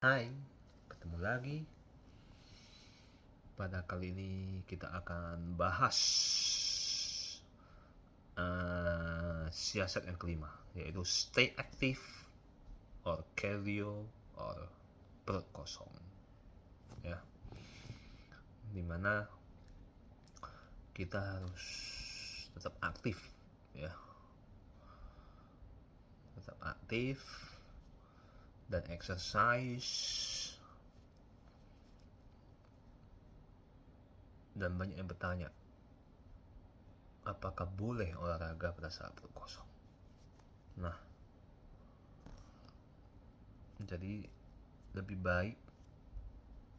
Hai, ketemu lagi. Pada kali ini kita akan bahas siasat yang kelima, yaitu stay active or cardio or perut kosong. Ya, dimana kita harus tetap aktif, ya, tetap aktif dan exercise, dan banyak yang bertanya, apakah boleh olahraga pada saat perut kosong? Nah, jadi lebih baik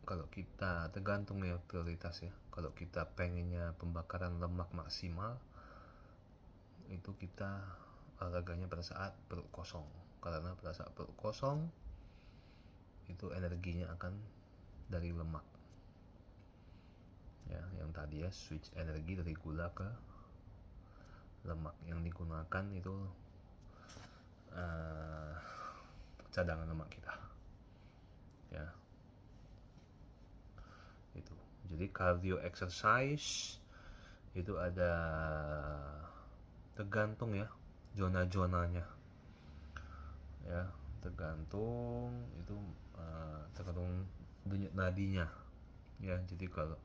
kalau kita tergantung ya prioritas ya. Kalau kita pengennya pembakaran lemak maksimal, itu kita olahraganya pada saat perut kosong. Karena pada saat perut kosong itu energinya akan dari lemak. Ya, yang tadi ya switch energi dari gula ke lemak. Yang digunakan itu cadangan lemak kita. Ya. Itu. Jadi cardio exercise itu ada tergantung ya zona-zonanya, ya tergantung itu tergantung denyut nadinya ya. Jadi kalau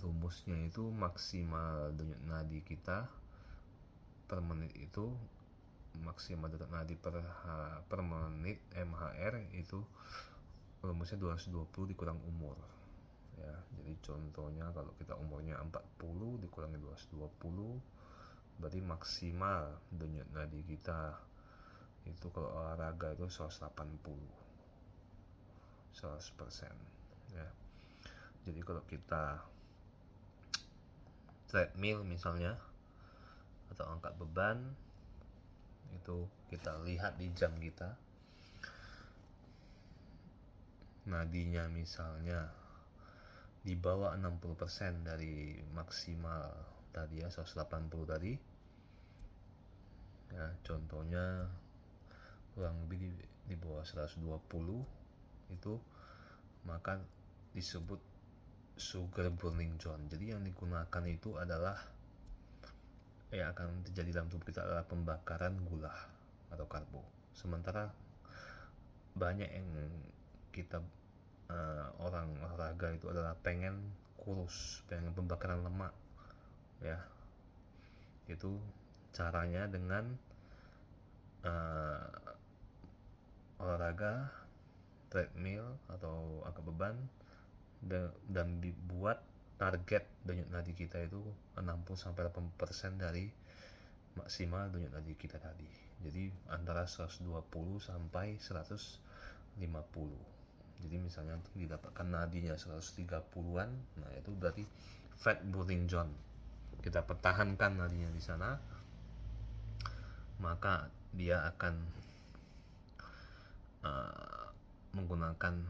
rumusnya itu maksimal denyut nadi kita per menit itu, maksimal denyut nadi per menit MHR itu rumusnya 220 dikurang umur ya. Jadi contohnya kalau kita umurnya 40 dikurangi 220 berarti maksimal denyut nadi kita itu kalau olahraga itu 180 100% ya. Jadi kalau kita treadmill misalnya atau angkat beban, itu kita lihat di jam kita, nadinya misalnya di bawah 60% dari maksimal tadi ya 180 tadi ya, contohnya kurang lebih di bawah 120 itu, maka disebut sugar burning zone. Jadi yang digunakan itu adalah yang akan terjadi dalam tubuh kita adalah pembakaran gula atau karbo. Sementara banyak yang kita orang olahraga itu adalah pengen kurus, pengen pembakaran lemak ya. Itu caranya dengan olahraga treadmill atau angkat beban dan dibuat target denyut nadi kita itu 60-80% dari maksimal denyut nadi kita tadi. Jadi antara 120 sampai 150. Jadi misalnya untuk didapatkan nadinya 130-an, nah itu berarti fat burning zone. Kita pertahankan nadinya di sana, maka dia akan menggunakan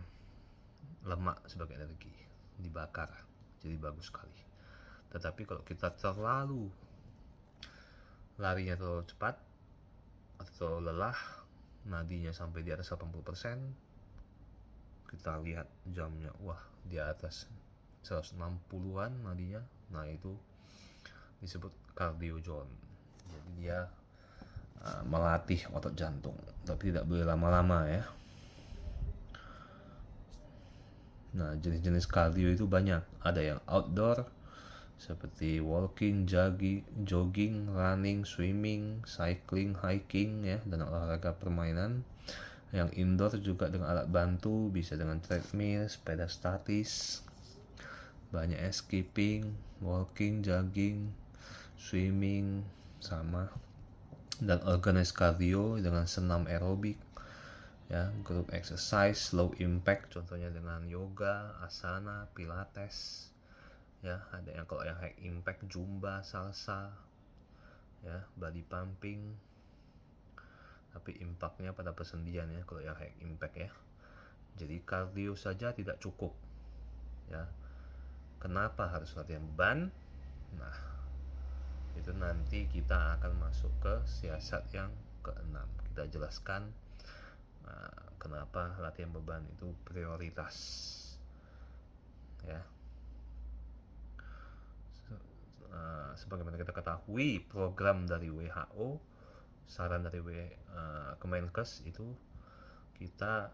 lemak sebagai energi dibakar, jadi bagus sekali. Tetapi kalau kita terlalu larinya terlalu cepat atau lelah, nadinya sampai di atas 80%, kita lihat jamnya, wah di atas 160-an nadinya, nah itu disebut cardio zone. Jadi dia melatih otot jantung, tapi tidak boleh lama-lama ya. Nah, jenis-jenis cardio itu banyak. Ada yang outdoor seperti walking, jogging, running, swimming, cycling, hiking ya, dan olahraga permainan. Yang indoor juga dengan alat bantu, bisa dengan treadmill, sepeda statis. Banyak skipping, walking, jogging, swimming sama. Dan organized cardio dengan senam aerobik ya, group exercise low impact, contohnya dengan yoga, asana, pilates ya. Ada yang kalau yang high impact zumba, salsa ya, body pumping, tapi impactnya pada persendian ya kalau yang high impact ya. Jadi cardio saja tidak cukup ya. Kenapa harus latihan beban? Nah, itu nanti kita akan masuk ke siasat yang keenam. Kita jelaskan kenapa latihan beban itu prioritas ya. Sebagaimana kita ketahui, program dari WHO, saran dari Kemenkes itu kita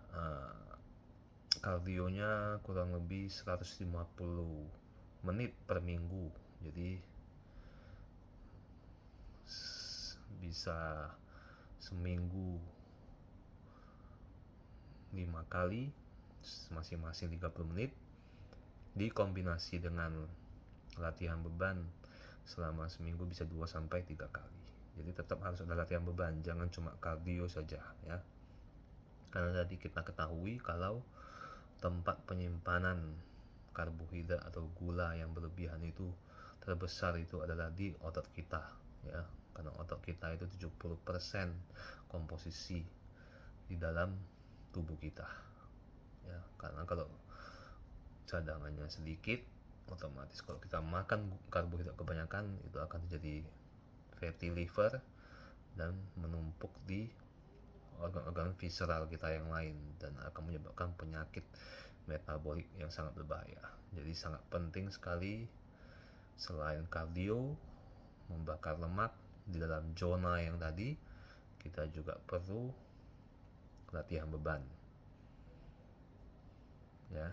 kardionya kurang lebih 150 menit per minggu. Jadi bisa seminggu 5 kali masing-masing 30 menit dikombinasi dengan latihan beban selama seminggu bisa 2-3 kali. Jadi tetap harus ada latihan beban, jangan cuma kardio saja ya. Karena tadi kita ketahui kalau tempat penyimpanan karbohidrat atau gula yang berlebihan itu terbesar itu adalah di otot kita ya. Karena otot kita itu 70% komposisi di dalam tubuh kita ya. Karena kalau cadangannya sedikit, otomatis kalau kita makan karbohidrat kebanyakan itu akan terjadi fatty liver dan menumpuk di organ-organ visceral kita yang lain dan akan menyebabkan penyakit metabolik yang sangat berbahaya. Jadi sangat penting sekali selain kardio membakar lemak di dalam zona yang tadi, kita juga perlu latihan beban ya.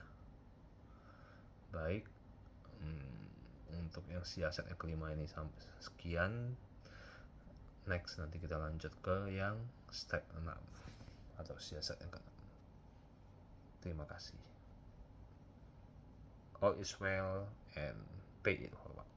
Baik, untuk yang siasat yang kelima ini sekian. Next nanti kita lanjut ke yang step 6 atau siasat yang ke-6. Terima kasih. All is well and pay it forward.